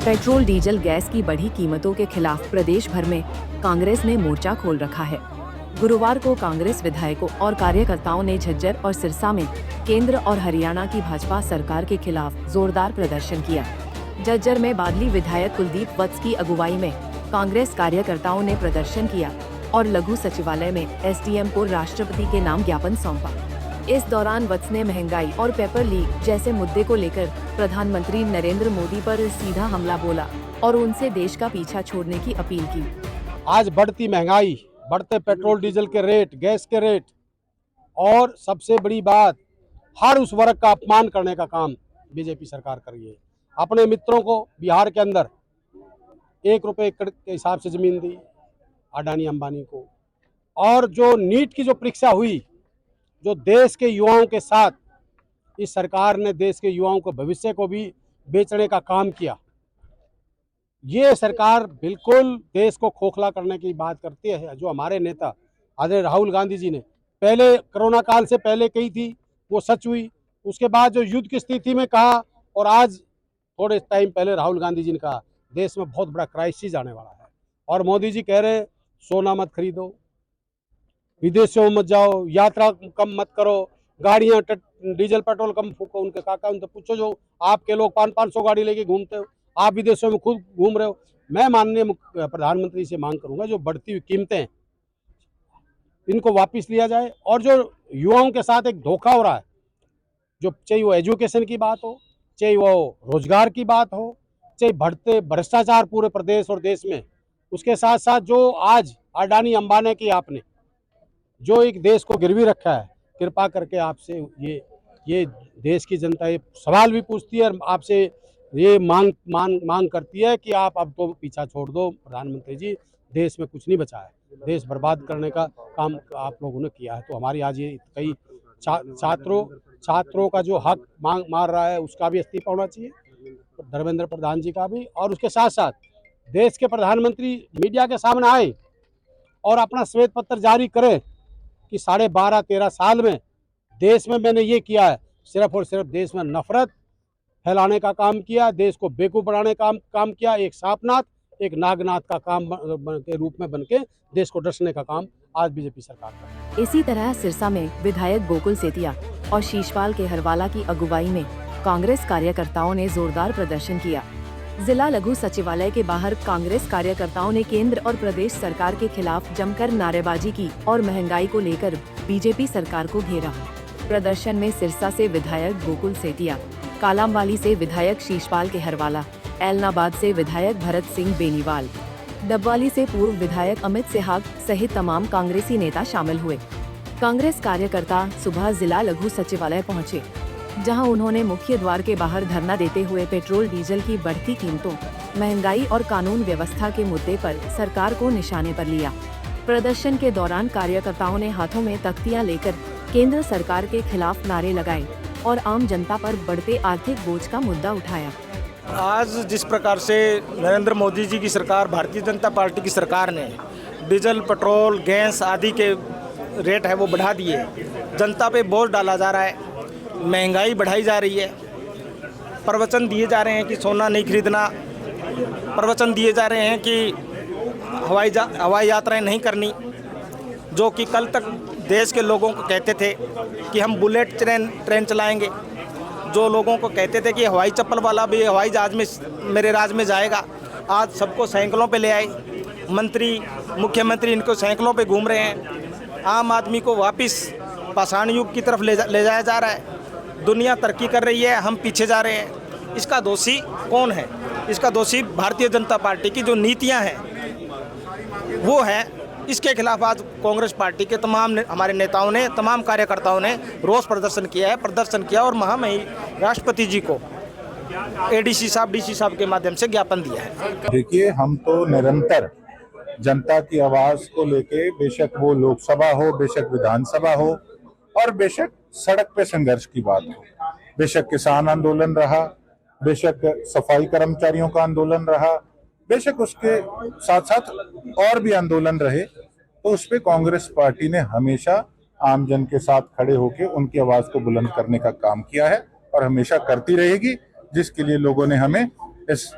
Petrol diesel gas की बढ़ी कीमतों के खिलाफ प्रदेश भर में कांग्रेस ने मोर्चा खोल रखा है। गुरुवार को कांग्रेस विधायकों और कार्यकर्ताओं ने झज्जर और सिरसा में केंद्र और हरियाणा की भाजपा सरकार के खिलाफ जोरदार प्रदर्शन किया। झज्जर में बादली विधायक कुलदीप वत्स की अगुवाई में कांग्रेस कार्यकर्ताओं ने प्रदर्शन किया और लघु सचिवालय में एसडीएम को राष्ट्रपति के नाम ज्ञापन सौंपा। इस दौरान वत्स ने महंगाई और पेपर लीक जैसे मुद्दे को लेकर प्रधानमंत्री नरेंद्र मोदी पर सीधा हमला बोला और उनसे देश का पीछा छोड़ने की अपील की। आज बढ़ती महंगाई, बढ़ते पेट्रोल डीजल के रेट, गैस के रेट और सबसे बड़ी बात, हर उस वर्ग का अपमान करने का काम बीजेपी सरकार कर रही है। अपने मित्रों को बिहार के अंदर 1 रुपये एकड़ के हिसाब से जमीन दी अडानी अंबानी को, और जो नीट की जो परीक्षा हुई, जो देश के युवाओं के साथ इस सरकार ने देश के युवाओं को भविष्य को भी बेचने का काम किया। ये सरकार बिल्कुल देश को खोखला करने की बात करती है। जो हमारे नेता आदरणीय राहुल गांधी जी ने पहले कोरोना काल से पहले कही थी, वो सच हुई। उसके बाद जो युद्ध की स्थिति में कहा, और आज थोड़े टाइम पहले राहुल गांधी जी ने कहा देश में बहुत बड़ा क्राइसिस आने वाला है। और मोदी जी कह रहे सोना मत खरीदो, विदेशों में मत जाओ, यात्रा कम मत करो, गाड़ियां डीजल पेट्रोल कम फूको। उनके काका उनसे पूछो, जो आपके लोग 500 गाड़ी लेके घूमते हो, आप विदेशों में खुद घूम रहे हो। मैं माननीय प्रधानमंत्री से मांग करूंगा, जो बढ़ती हुई कीमतें इनको वापस लिया जाए, और जो युवाओं के साथ एक धोखा हो रहा है, जो चाहे वो एजुकेशन की बात हो, चाहे वो रोजगार की बात हो, चाहे बढ़ते भ्रष्टाचार पूरे प्रदेश और देश में, उसके साथ साथ जो आज अडानी अंबानी की आपने जो एक देश को गिरवी रखा है, कृपा करके आपसे ये देश की जनता ये सवाल भी पूछती है और आपसे ये मांग करती है कि आप अब तो पीछा छोड़ दो प्रधानमंत्री जी, देश में कुछ नहीं बचा है, देश बर्बाद करने का काम आप लोगों ने किया है। तो हमारी आज ये कई छात्रों का जो हक मार रहा है, उसका भी इस्तीफा होना चाहिए, धर्मेंद्र प्रधान जी का भी। और उसके साथ साथ देश के प्रधानमंत्री मीडिया के सामने आए और अपना श्वेत पत्र जारी करें कि 12.5-13 साल में देश में मैंने ये किया है, सिर्फ और सिर्फ देश में नफरत फैलाने का काम किया, देश को बेवकूफ बनाने का काम किया, एक सांपनाथ एक नागनाथ का काम के रूप में बनके देश को डसने का काम आज बीजेपी सरकार कर रही है। इसी तरह सिरसा में विधायक गोकुल सेतिया और शीशपाल के हरवाला की अगुवाई में कांग्रेस कार्यकर्ताओं ने जोरदार प्रदर्शन किया। जिला लघु सचिवालय के बाहर कांग्रेस कार्यकर्ताओं ने केंद्र और प्रदेश सरकार के खिलाफ जमकर नारेबाजी की और महंगाई को लेकर बीजेपी सरकार को घेरा। प्रदर्शन में सिरसा से विधायक गोकुल सेतिया, कालामवाली से विधायक शीशपाल के हरवाला, ऐलनाबाद से विधायक भरत सिंह बेनीवाल, डबवाली से पूर्व विधायक अमित सेहाग सहित तमाम कांग्रेसी नेता शामिल हुए। कांग्रेस कार्यकर्ता सुबह जिला लघु सचिवालय पहुंचे, जहां उन्होंने मुख्य द्वार के बाहर धरना देते हुए पेट्रोल डीजल की बढ़ती कीमतों, महंगाई और कानून व्यवस्था के मुद्दे पर सरकार को निशाने पर लिया। प्रदर्शन के दौरान कार्यकर्ताओं ने हाथों में तख्तियां लेकर केंद्र सरकार के खिलाफ नारे लगाए और आम जनता पर बढ़ते आर्थिक बोझ का मुद्दा उठाया। आज जिस प्रकार से नरेंद्र मोदी जी की सरकार, भारतीय जनता पार्टी की सरकार ने डीजल, पेट्रोल, गैस आदि के रेट है वो बढ़ा दिए, जनता पे बोझ डाला जा रहा है, महंगाई बढ़ाई जा रही है, प्रवचन दिए जा रहे हैं कि सोना नहीं खरीदना, प्रवचन दिए जा रहे हैं कि हवाई यात्राएं नहीं करनी, जो कि कल तक देश के लोगों को कहते थे कि हम बुलेट ट्रेन चलाएंगे, जो लोगों को कहते थे कि हवाई चप्पल वाला भी हवाई जहाज में मेरे राज्य में जाएगा, आज सबको साइकिलों पे ले आए। मंत्री, मुख्यमंत्री इनको साइकिलों पे घूम रहे हैं। आम आदमी को वापस पाषाण युग की तरफ ले जाया जा रहा है। दुनिया तरक्की कर रही है, हम पीछे जा रहे हैं। इसका दोषी कौन है? इसका दोषी भारतीय जनता पार्टी की जो नीतियां हैं वो है। इसके खिलाफ आज कांग्रेस पार्टी के तमाम हमारे नेताओं ने, तमाम कार्यकर्ताओं ने रोष प्रदर्शन किया और महामहिम राष्ट्रपति जी को एडीसी साहब, डीसी साहब के माध्यम से ज्ञापन दिया है। देखिए, हम तो निरंतर जनता की आवाज को लेके, बेशक वो लोकसभा हो, बेशक विधानसभा हो और बेशक सड़क पे संघर्ष की बात हो, बेशक किसान आंदोलन रहा, बेशक सफाई कर्मचारियों का आंदोलन रहा, बेशक उसके साथ साथ और भी आंदोलन रहे, तो उस पे कांग्रेस पार्टी ने हमेशा आमजन के साथ खड़े होकर उनकी आवाज को बुलंद करने का काम किया है और हमेशा करती रहेगी, जिसके लिए लोगों ने हमें इस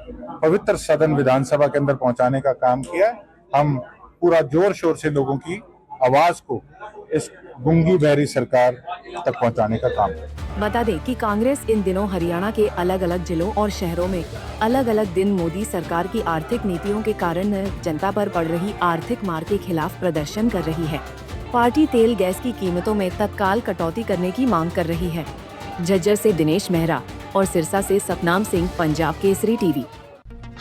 पवित्र सदन विधानसभा के अंदर पहुंचाने का काम किया है। हम पूरा जोर शोर से लोगों की आवाज को इस गूंगी बहरी सरकार तक पहुंचाने का काम है। बता दें कि कांग्रेस इन दिनों हरियाणा के अलग अलग जिलों और शहरों में अलग अलग दिन मोदी सरकार की आर्थिक नीतियों के कारण जनता पर पड़ रही आर्थिक मार के खिलाफ प्रदर्शन कर रही है। पार्टी तेल गैस की कीमतों में तत्काल कटौती करने की मांग कर रही है। झज्जर से दिनेश मेहरा और सिरसा से सतनाम सिंह, पंजाब केसरी टीवी।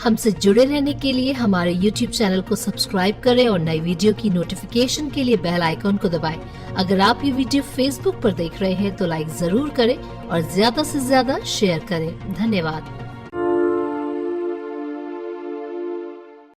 हमसे जुड़े रहने के लिए हमारे YouTube चैनल को सब्सक्राइब करें और नई वीडियो की नोटिफिकेशन के लिए बेल आइकॉन को दबाएं। अगर आप ये वीडियो Facebook पर देख रहे हैं तो लाइक जरूर करें और ज्यादा से ज्यादा शेयर करें। धन्यवाद।